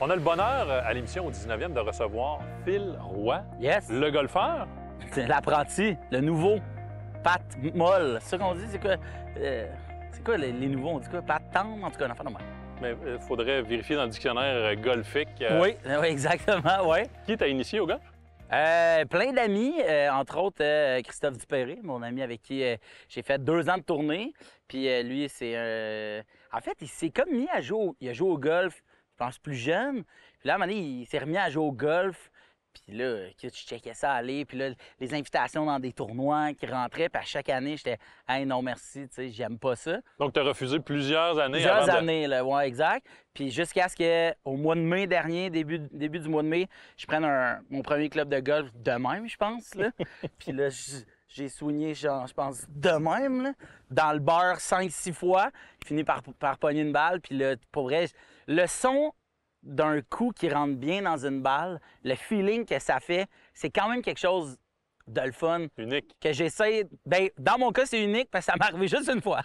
On a le bonheur à l'émission au 19e de recevoir Phil Roy, Yes. le golfeur. C'est l'apprenti, le nouveau. Pat molle. C'est ça qu'on dit? C'est quoi les nouveaux? On dit quoi? Pat tendre? En tout cas, un affaire de même. Mais il faudrait vérifier dans le dictionnaire golfique. Oui, exactement, oui. Qui t'a initié au golf? Plein d'amis, entre autres Christophe Dupéré, mon ami avec qui j'ai fait 2 ans de tournée. Puis lui, c'est en fait, il s'est comme mis à jouer il a joué au golf, je pense, plus jeune. Puis là, à un moment donné, il s'est remis à jouer au golf. Puis là, je checkais ça aller. Puis là, les invitations dans des tournois qui rentraient. Puis à chaque année, j'étais « Hey, non, merci, tu sais, j'aime pas ça. » Donc, tu as refusé plusieurs années Plusieurs avant années, là, ouais, exact. Puis jusqu'à ce qu'au mois de mai dernier, début du mois de mai, je prenne mon premier club de golf de même, je pense. Là. Puis là, j'ai soigné, genre, je pense, de même, là, dans le beurre 5-6 fois. J'ai fini par pogner une balle. Puis là, pour vrai, le son d'un coup qui rentre bien dans une balle, le feeling que ça fait, c'est quand même quelque chose de le fun. Unique. Que j'essaie. Ben, dans mon cas, c'est unique parce que ça m'est arrivé juste une fois.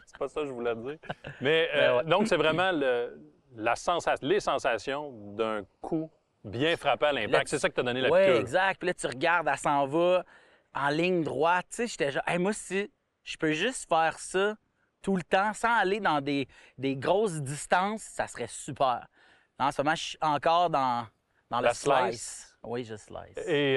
C'est pas ça que je voulais dire. Mais ouais. donc, c'est vraiment les sensations d'un coup bien frappé à l'impact. C'est ça que t'a donné la Oui, piqûre. exact. Puis là, tu regardes, elle s'en va en ligne droite. Tu sais, j'étais genre, hey, moi, si je peux juste faire ça tout le temps sans aller dans des grosses distances, ça serait super. En ce moment, je suis encore dans le La slice. Oui, je slice. Et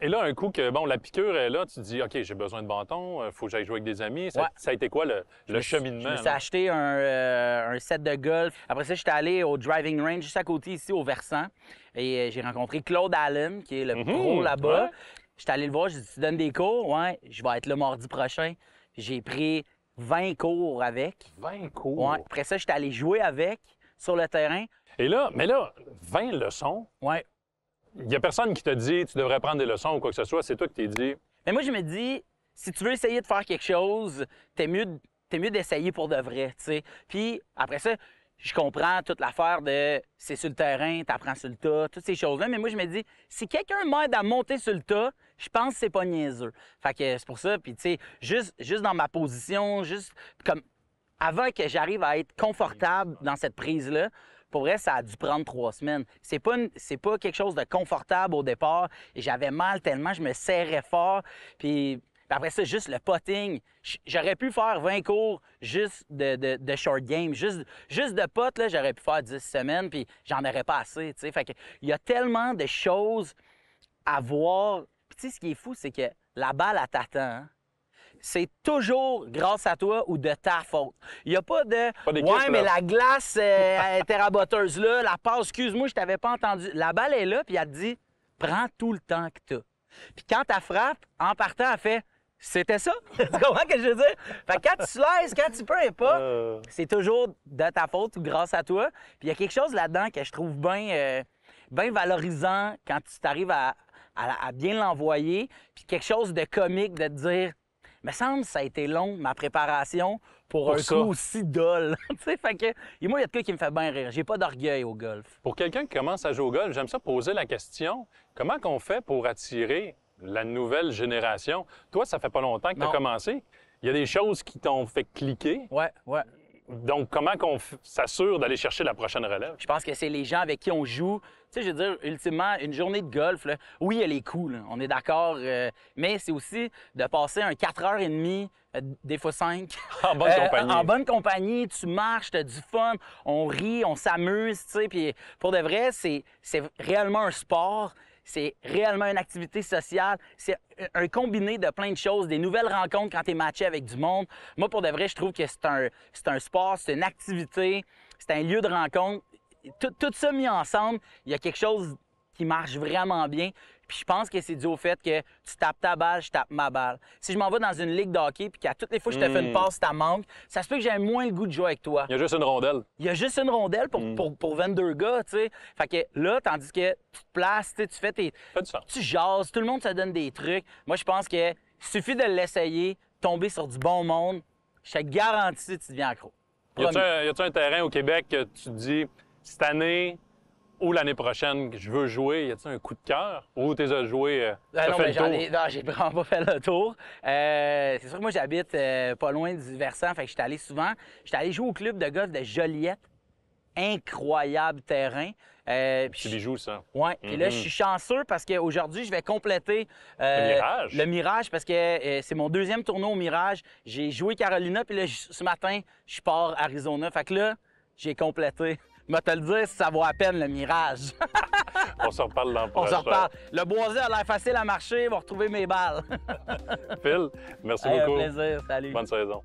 là, un coup que, bon, la piqûre est là, tu te dis, OK, j'ai besoin de bâton, il faut que j'aille jouer avec des amis. Ça a été quoi le cheminement? Je me suis acheté un set de golf. Après ça, j'étais allé au driving range juste à côté ici, au Versant. Et j'ai rencontré Claude Allen, qui est le pro là-bas. Ouais. J'étais allé le voir, j'ai dit, tu donnes des cours? Ouais, je vais être là mardi prochain. J'ai pris 20 cours avec. 20 cours? Ouais. Après ça, j'étais allé jouer avec sur le terrain. Et là, 20 leçons. Ouais. Il n'y a personne qui t'a dit tu devrais prendre des leçons ou quoi que ce soit. C'est toi qui t'es dit. Mais moi, je me dis, si tu veux essayer de faire quelque chose, t'es mieux d'essayer pour de vrai, tu sais. Puis après ça, je comprends toute l'affaire de c'est sur le terrain, t'apprends sur le tas, toutes ces choses-là. Mais moi, je me dis, si quelqu'un m'aide à monter sur le tas, je pense que c'est pas niaiseux. Fait que c'est pour ça. Puis tu sais, juste dans ma position, juste comme avant que j'arrive à être confortable dans cette prise-là, pour vrai, ça a dû prendre 3 semaines. C'est pas quelque chose de confortable au départ. Et j'avais mal tellement, je me serrais fort. Puis après ça, juste le putting. J'aurais pu faire 20 cours juste de short game. Juste de putt, là, j'aurais pu faire 10 semaines, puis j'en aurais pas assez. T'sais. Fait que, il y a tellement de choses à voir. Puis tu sais, ce qui est fou, c'est que la balle, elle t'attend. Hein? C'est toujours grâce à toi ou de ta faute. Il n'y a pas de « Ouais, mais la glace était raboteuse là, la passe, excuse-moi, je t'avais pas entendu. » La balle est là, puis elle te dit « Prends tout le temps que tu as. » Puis quand elle frappe, en partant, elle fait « C'était ça? » Tu comprends ce que je veux dire? Fait que quand tu slices, quand tu peux et pas, c'est toujours de ta faute ou grâce à toi. Puis il y a quelque chose là-dedans que je trouve bien valorisant quand tu t'arrives à bien l'envoyer. Puis quelque chose de comique de te dire « Me semble que ça a été long, ma préparation, pour un coup aussi dole. » Tu sais, fait que, et moi, il y a de quoi qui me fait bien rire. J'ai pas d'orgueil au golf. Pour quelqu'un qui commence à jouer au golf, j'aime ça poser la question, comment qu'on fait pour attirer la nouvelle génération? Toi, ça fait pas longtemps que tu as commencé. Il y a des choses qui t'ont fait cliquer. Ouais. Donc, comment qu'on s'assure d'aller chercher la prochaine relève? Je pense que c'est les gens avec qui on joue. Tu sais, je veux dire, ultimement, une journée de golf, là, oui, elle est cool, là, on est d'accord, mais c'est aussi de passer un 4h30, des fois 5. En bonne compagnie. En bonne compagnie, tu marches, tu as du fun, on rit, on s'amuse, tu sais. Puis pour de vrai, c'est réellement un sport. C'est réellement une activité sociale. C'est un combiné de plein de choses, des nouvelles rencontres quand tu es matché avec du monde. Moi, pour de vrai, je trouve que c'est un sport, c'est une activité, c'est un lieu de rencontre. Tout ça mis ensemble, il y a quelque chose qui marche vraiment bien. Puis je pense que c'est dû au fait que tu tapes ta balle, je tape ma balle. Si je m'en vais dans une ligue de hockey puis qu'à toutes les fois que je te fais une passe, ça manque, ça se peut que j'ai moins le goût de jouer avec toi. Il y a juste une rondelle. Il y a juste une rondelle pour 22 gars, tu sais. Fait que là, tandis que tu te places, tu fais tes... Tu jases, tout le monde se donne des trucs. Moi, je pense que suffit de l'essayer, tomber sur du bon monde, je te garantis que tu deviens accro. Y a-tu un terrain au Québec que tu te dis, cette année ou l'année prochaine, je veux jouer, y a-tu un coup de cœur? Ou tu as joué, non, mais j'ai vraiment pas fait le tour. C'est sûr que moi, j'habite pas loin du Versant, fait que j'étais allé souvent. J'étais allé jouer au club de golf de Joliette. incroyable terrain. Petit bijou, ça. Oui, puis là, je suis chanceux parce qu'aujourd'hui, je vais compléter le Mirage parce que c'est mon deuxième tournoi au Mirage. J'ai joué Carolina, puis là, ce matin, je pars Arizona. Fait que là, j'ai complété. Je vais te le dire si ça vaut à peine le Mirage. On se reparle l'an prochain. On se reparle. Le boisé a l'air facile à marcher, va retrouver mes balles. Phil, merci beaucoup. Un plaisir, salut. Bonne saison.